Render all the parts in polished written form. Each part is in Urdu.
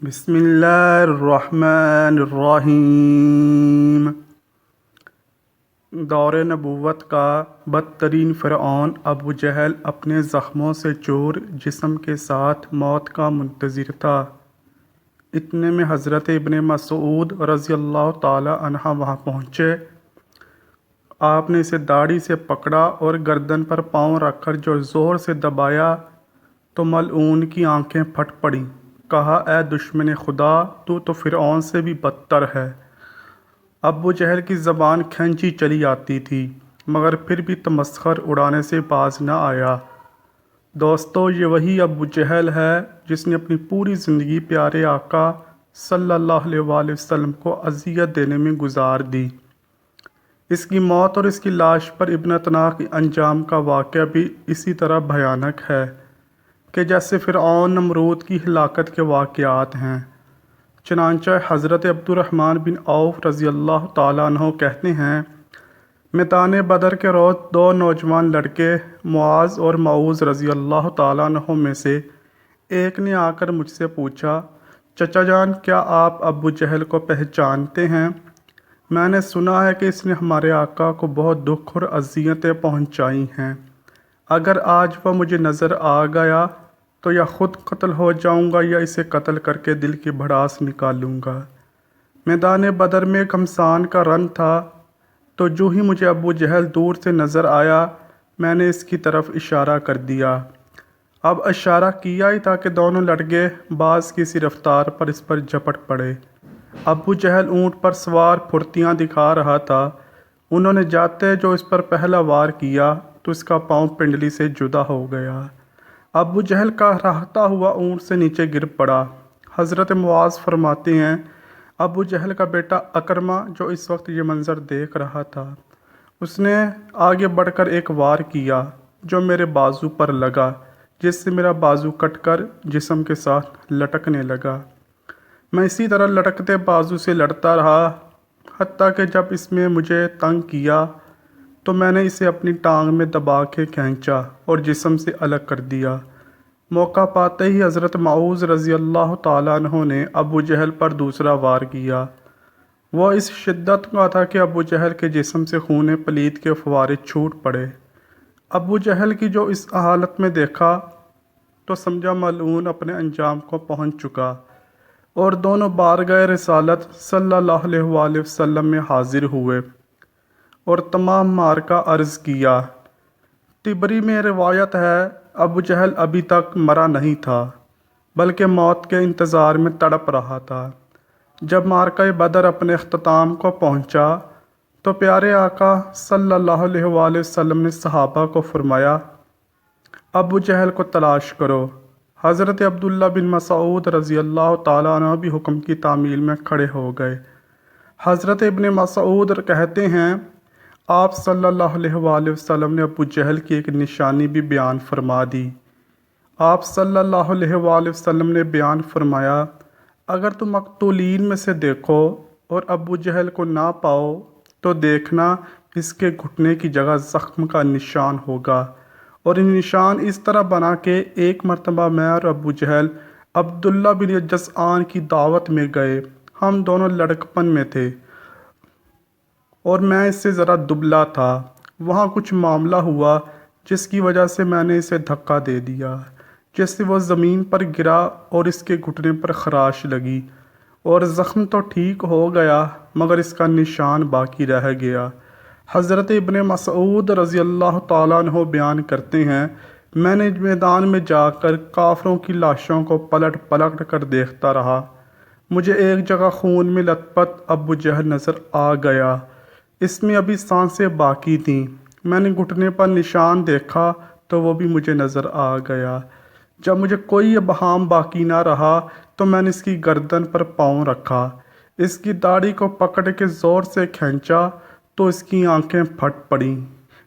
بسم اللہ الرحمن الرحیم۔ دور نبوت کا بدترین فرعون ابو جہل اپنے زخموں سے چور جسم کے ساتھ موت کا منتظر تھا۔ اتنے میں حضرت ابن مسعود رضی اللہ تعالی عنہ وہاں پہنچے۔ آپ نے اسے داڑھی سے پکڑا اور گردن پر پاؤں رکھ کر جو زور سے دبایا تو ملعون کی آنکھیں پھٹ پڑیں۔ کہا، اے دشمن خدا، تو فرعون سے بھی بدتر ہے۔ ابو جہل کی زبان کھینچی چلی آتی تھی مگر پھر بھی تمسخر اڑانے سے باز نہ آیا۔ دوستو، یہ وہی ابو جہل ہے جس نے اپنی پوری زندگی پیارے آقا صلی اللہ علیہ وآلہ وسلم کو اذیت دینے میں گزار دی۔ اس کی موت اور اس کی لاش پر ابنتناک انجام کا واقعہ بھی اسی طرح بھیانک ہے کہ جیسے فرعون نمرود کی ہلاکت کے واقعات ہیں۔ چنانچہ حضرت عبد الرحمن بن عوف رضی اللہ تعالیٰ عنہ کہتے ہیں، میدان بدر کے روز دو نوجوان لڑکے معاذ اور معوذ رضی اللہ تعالیٰ عنہ میں سے ایک نے آ کر مجھ سے پوچھا، چچا جان، کیا آپ ابو جہل کو پہچانتے ہیں؟ میں نے سنا ہے کہ اس نے ہمارے آقا کو بہت دکھ اور اذیتیں پہنچائی ہیں۔ اگر آج وہ مجھے نظر آ گیا تو یا خود قتل ہو جاؤں گا یا اسے قتل کر کے دل کی بھڑاس نکالوں گا۔ میدان بدر میں گھمسان کا رن تھا تو جو ہی مجھے ابو جہل دور سے نظر آیا میں نے اس کی طرف اشارہ کر دیا۔ اب اشارہ کیا ہی تھا کہ دونوں لڑکے باز کسی رفتار پر اس پر جھپٹ پڑے۔ ابو جہل اونٹ پر سوار پھرتیاں دکھا رہا تھا۔ انہوں نے جاتے جو اس پر پہلا وار کیا تو اس کا پاؤں پنڈلی سے جدا ہو گیا۔ ابو جہل کا رہتا ہوا اونٹ سے نیچے گر پڑا۔ حضرت معاذ فرماتے ہیں، ابو جہل کا بیٹا اکرمہ جو اس وقت یہ منظر دیکھ رہا تھا، اس نے آگے بڑھ کر ایک وار کیا جو میرے بازو پر لگا، جس سے میرا بازو کٹ کر جسم کے ساتھ لٹکنے لگا۔ میں اسی طرح لٹکتے بازو سے لڑتا رہا حتیٰ کہ جب اس میں مجھے تنگ کیا تو میں نے اسے اپنی ٹانگ میں دبا کے کھینچا اور جسم سے الگ کر دیا۔ موقع پاتے ہی حضرت معوذ رضی اللہ تعالیٰ عنہ نے ابو جہل پر دوسرا وار کیا۔ وہ اس شدت کا تھا کہ ابو جہل کے جسم سے خون پلید کے فوارے چھوٹ پڑے۔ ابو جہل کی جو اس حالت میں دیکھا تو سمجھا ملعون اپنے انجام کو پہنچ چکا، اور دونوں بارگاہ رسالت صلی اللہ علیہ وآلہ وسلم میں حاضر ہوئے اور تمام معرکہ عرض کیا۔ طبری میں روایت ہے، ابو جہل ابھی تک مرا نہیں تھا بلکہ موت کے انتظار میں تڑپ رہا تھا۔ جب معرکہ بدر اپنے اختتام کو پہنچا تو پیارے آقا صلی اللہ علیہ وآلہ وسلم نے صحابہ کو فرمایا، ابو جہل کو تلاش کرو۔ حضرت عبداللہ بن مسعود رضی اللہ تعالیٰ عنہ بھی حکم کی تعمیل میں کھڑے ہو گئے۔ حضرت ابن مسعود کہتے ہیں، آپ صلی اللہ علیہ وآلہ وسلم نے ابو جہل کی ایک نشانی بھی بیان فرما دی۔ آپ صلی اللہ علیہ وآلہ وسلم نے بیان فرمایا، اگر تم مقتولین میں سے دیکھو اور ابو جہل کو نہ پاؤ تو دیکھنا اس کے گھٹنے کی جگہ زخم کا نشان ہوگا، اور یہ نشان اس طرح بنا کہ ایک مرتبہ میں اور ابو جہل عبداللہ بن جذعان کی دعوت میں گئے۔ ہم دونوں لڑکپن میں تھے اور میں اس سے ذرا دبلا تھا۔ وہاں کچھ معاملہ ہوا جس کی وجہ سے میں نے اسے دھکا دے دیا، جس سے وہ زمین پر گرا اور اس کے گھٹنے پر خراش لگی، اور زخم تو ٹھیک ہو گیا مگر اس کا نشان باقی رہ گیا۔ حضرت ابن مسعود رضی اللہ تعالیٰ عنہ بیان کرتے ہیں، میں نے میدان میں جا کر کافروں کی لاشوں کو پلٹ پلٹ کر دیکھتا رہا۔ مجھے ایک جگہ خون میں لت پت ابو جہل نظر آ گیا، اس میں ابھی سانسیں باقی تھیں۔ میں نے گھٹنے پر نشان دیکھا تو وہ بھی مجھے نظر آ گیا۔ جب مجھے کوئی ابہام باقی نہ رہا تو میں نے اس کی گردن پر پاؤں رکھا، اس کی داڑھی کو پکڑ کے زور سے کھینچا تو اس کی آنکھیں پھٹ پڑیں۔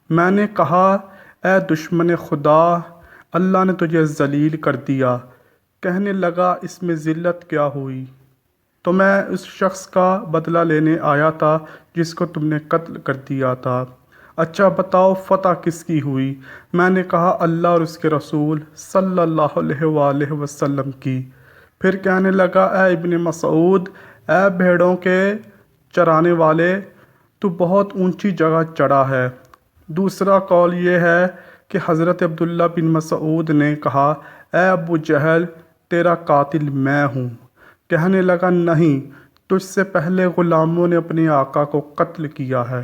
میں نے کہا، اے دشمن خدا، اللہ نے تجھے ذلیل کر دیا۔ کہنے لگا، اس میں ذلت کیا ہوئی؟ تو میں اس شخص کا بدلہ لینے آیا تھا جس کو تم نے قتل کر دیا تھا۔ اچھا بتاؤ فتح کس کی ہوئی؟ میں نے کہا، اللہ اور اس کے رسول صلی اللہ علیہ وآلہ وسلم کی۔ پھر کہنے لگا اے ابن مسعود، اے بھیڑوں کے چرانے والے، تو بہت اونچی جگہ چڑھا ہے۔ دوسرا قول یہ ہے کہ حضرت عبداللہ بن مسعود نے کہا اے ابو جہل، تیرا قاتل میں ہوں۔ کہنے لگا نہیں، تجھ سے پہلے غلاموں نے اپنے آقا کو قتل کیا ہے۔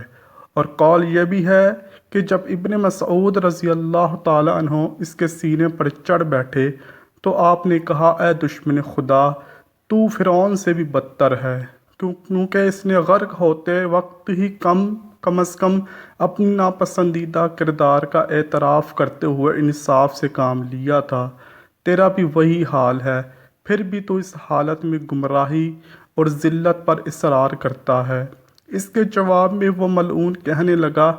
اور قول یہ بھی ہے کہ جب ابن مسعود رضی اللہ تعالی عنہ اس کے سینے پر چڑھ بیٹھے تو آپ نے کہا اے دشمن خدا، تو فرعون سے بھی بدتر ہے، کیونکہ اس نے غرق ہوتے وقت ہی کم از کم اپنی ناپسندیدہ کردار کا اعتراف کرتے ہوئے انصاف سے کام لیا تھا۔ تیرا بھی وہی حال ہے، پھر بھی تو اس حالت میں گمراہی اور ذلت پر اصرار کرتا ہے۔ اس کے جواب میں وہ ملعون کہنے لگا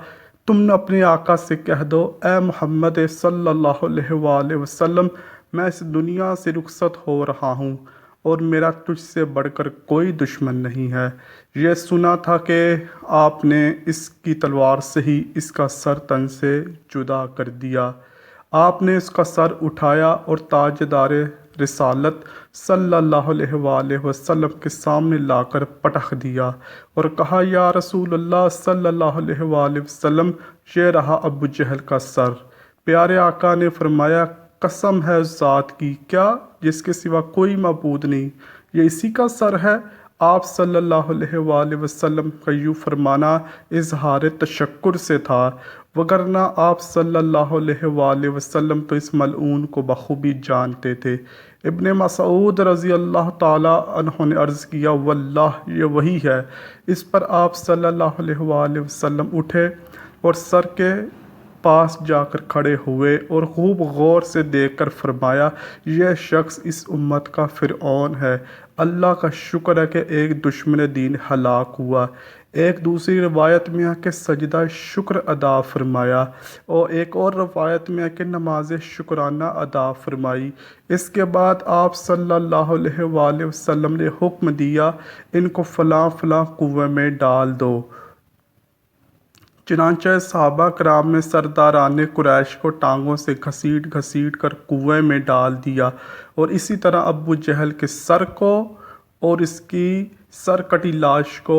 تم اپنے آقا سے کہہ دو اے محمد صلی اللہ علیہ وآلہ وسلم، میں اس دنیا سے رخصت ہو رہا ہوں اور میرا تجھ سے بڑھ کر کوئی دشمن نہیں ہے۔ یہ سنا تھا کہ آپ نے اس کی تلوار سے ہی اس کا سر تن سے جدا کر دیا۔ آپ نے اس کا سر اٹھایا اور تاجدار رسالت صلی اللہ علیہ وآلہ وسلم کے سامنے لا کر پٹخ دیا اور کہا یا رسول اللہ صلی اللہ علیہ وآلہ وسلم، یہ رہا ابو جہل کا سر۔ پیارے آقا نے فرمایا قسم ہے اس ذات کی، کیا جس کے سوا کوئی معبود نہیں، یہ اسی کا سر ہے؟ آپ صلی اللہ علیہ وآلہ وسلم کا یوں فرمانا اظہار تشکر سے تھا، وگرنہ آپ صلی اللہ علیہ وآلہ وسلم تو اس ملعون کو بخوبی جانتے تھے۔ ابن مسعود رضی اللہ تعالیٰ عنہ نے عرض کیا واللہ یہ وہی ہے۔ اس پر آپ صلی اللہ علیہ وآلہ وسلم اٹھے اور سر کے پاس جا کر کھڑے ہوئے اور خوب غور سے دیکھ کر فرمایا یہ شخص اس امت کا فرعون ہے۔ اللہ کا شکر ہے کہ ایک دشمن دین ہلاک ہوا۔ ایک دوسری روایت میں ہے کہ سجدہ شکر ادا فرمایا اور ایک اور روایت میں ہے کہ نماز شکرانہ ادا فرمائی۔ اس کے بعد آپ صلی اللہ علیہ وآلہ وسلم نے حکم دیا ان کو فلاں فلاں کنویں میں ڈال دو۔ چنانچہ صحابہ کرام نے سرداران قریش کو ٹانگوں سے گھسیٹ کر کنویں میں ڈال دیا اور اسی طرح ابو جہل کے سر کو اور اس کی سر کٹی لاش کو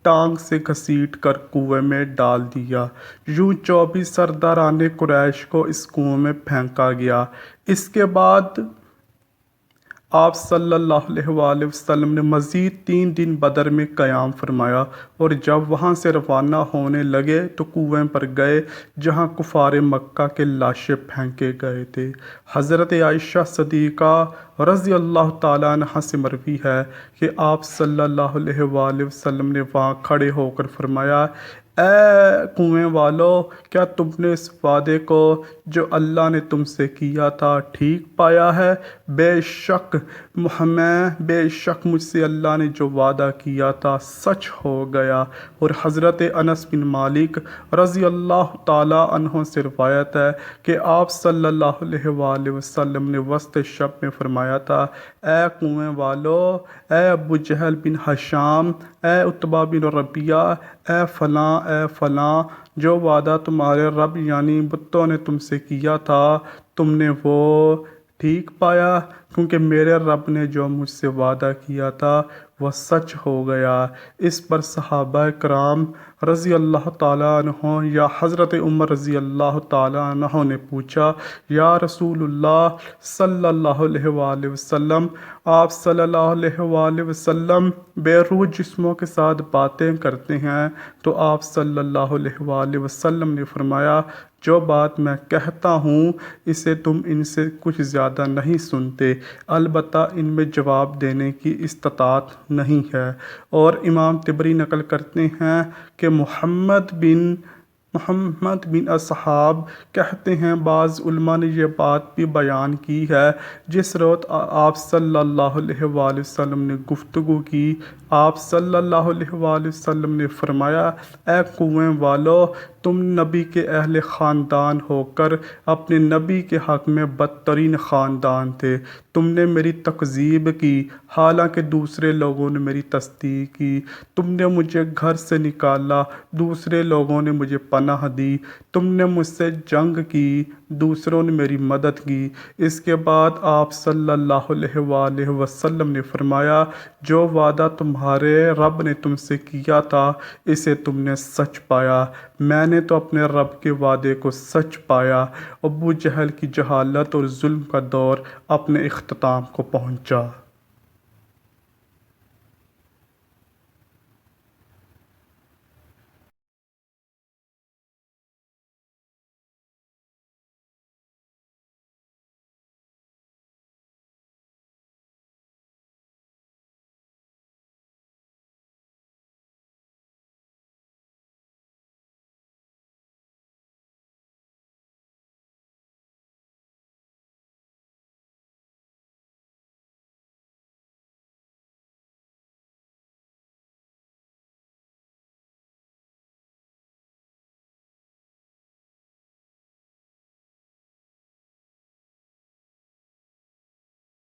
ٹانگ سے گھسیٹ کر کنویں میں ڈال دیا۔ یوں 24 سرداران قریش کو اس کنویں میں پھینکا گیا۔ اس کے بعد آپ صلی اللہ علیہ وآلہ وسلم نے مزید 3 دن بدر میں قیام فرمایا اور جب وہاں سے روانہ ہونے لگے تو کنویں پر گئے جہاں کفار مکہ کے لاشیں پھینکے گئے تھے۔ حضرت عائشہ صدیقہ رضی اللہ تعالیٰ عنہا سے مروی ہے کہ آپ صلی اللہ علیہ وآلہ وسلم نے وہاں کھڑے ہو کر فرمایا اے کنویں والو، کیا تم نے اس وعدے کو جو اللہ نے تم سے کیا تھا ٹھیک پایا ہے؟ بے شک مجھ سے اللہ نے جو وعدہ کیا تھا سچ ہو گیا۔ اور حضرت انس بن مالک رضی اللہ تعالیٰ عنہ سے روایت ہے کہ آپ صلی اللہ علیہ وآلہ وسلم نے وسط شب میں فرمایا تھا اے کنویں والو، اے ابو جہل بن ہشام، اے عتبہ بن ربیعہ، اے فلاں، جو وعدہ تمہارے رب یعنی بتوں نے تم سے کیا تھا تم نے وہ ٹھیک پایا، کیونکہ میرے رب نے جو مجھ سے وعدہ کیا تھا وہ سچ ہو گیا۔ اس پر صحابہ کرام رضی اللہ تعالیٰ عنہ یا حضرت عمر رضی اللہ تعالیٰ عنہ نے پوچھا یا رسول اللہ صلی اللہ علیہ وآلہ وسلم، آپ صلی اللہ علیہ وآلہ وسلم بے روح جسموں کے ساتھ باتیں کرتے ہیں تو آپ صلی اللہ علیہ وآلہ وسلم نے فرمایا جو بات میں کہتا ہوں اسے تم ان سے کچھ زیادہ نہیں سنتے، البتہ ان میں جواب دینے کی استطاعت نہیں ہے۔ اور امام طبری نقل کرتے ہیں کہ محمد بن اصحاب کہتے ہیں بعض علماء نے یہ بات بھی بیان کی ہے جس روز آپ صلی اللہ علیہ وآلہ وسلم نے گفتگو کی، آپ صلی اللہ علیہ وآلہ وسلم نے فرمایا اے کنویں والو، تم نبی کے اہل خاندان ہو کر اپنے نبی کے حق میں بدترین خاندان تھے۔ تم نے میری تکذیب کی حالانکہ دوسرے لوگوں نے میری تصدیق کی۔ تم نے مجھے گھر سے نکالا، دوسرے لوگوں نے مجھے پناہ دی۔ تم نے مجھ سے جنگ کی، دوسروں نے میری مدد کی۔ اس کے بعد آپ صلی اللہ علیہ وآلہ وسلم نے فرمایا، جو وعدہ تمہارے رب نے تم سے کیا تھا اسے تم نے سچ پایا، میں نے تو اپنے رب کے وعدے کو سچ پایا۔ ابو جہل کی جہالت اور ظلم کا دور اپنے اختتام کو پہنچا۔